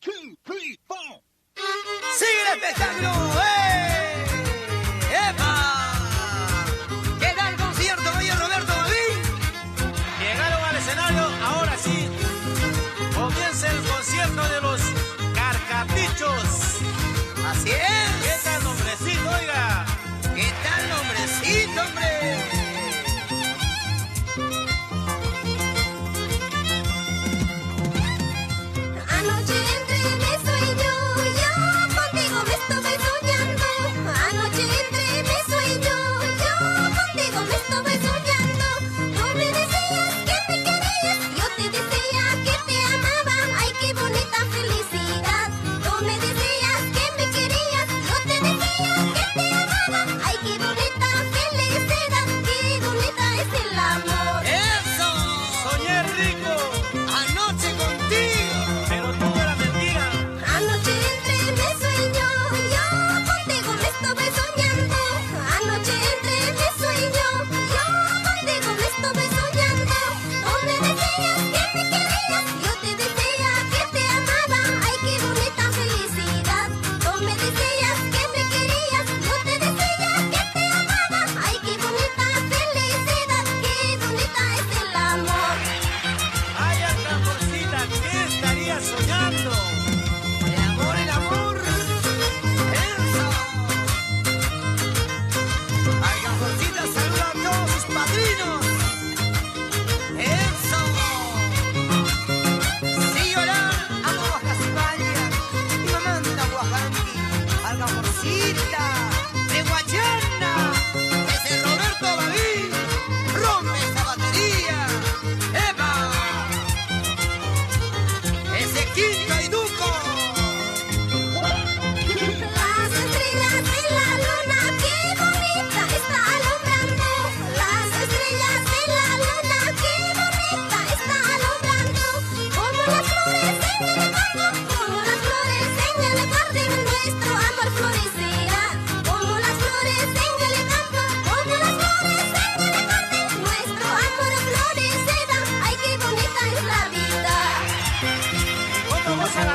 ¡Sigue el espectáculo! ¡Eh! ¡Epa! ¿Qué tal el concierto, oye, Roberto David? Llegaron al escenario, ahora sí. Comienza el concierto de los Carcapichos. Así es. ¿Qué tal nombrecito, oiga? ¿Qué tal nombrecito, hombre? Anoche entre beso y yo contigo me estuve soñando. Anoche entre beso y yo contigo me estuve soñando. Tú me decías que me querías, yo te decía que te amaba. Ay, qué bonita felicidad. Tú me decías que me querías, yo te decía que te amaba. Ay, qué bonita felicidad, qué bonita es el amor. ¡Eso! Soñé rico, Anoche contigo. pero todo era mentira. Anoche entre beso y yo contigo me estuve soñando. Anoche entre beso y yo contigo me estuve soñando. Tú me decías que me querías, yo te decía que te amaba. Ay, qué bonita felicidad. Tú me decías que me querías, yo te decía que te amaba. Ay, qué bonita felicidad, qué bonita es el amor. Ay, Alcanforcita, ¿qué estaría soñando? El amor, el amor. ¡Eso! Alcanforcita saluda a todos sus padrinos. ¡Eso! Sí, hola, amo Guajasipalia. Mi mamá anda Guajanqui. Alcanforcita, de Guachana. Ese Roberto David. Rompe esa batería. ¡Epa! Ese Quinto y Duco. Las estrellas de la luna, qué bonita está alumbrando. Las estrellas de la luna, qué bonita está alumbrando. Como las flores en el campo, como las flores en el jardín, nuestro amor florecerá. Como las flores en el campo, como las flores en el jardín, nuestro amor florecerá. Ay, qué bonita es la vida. ¿Cómo goza la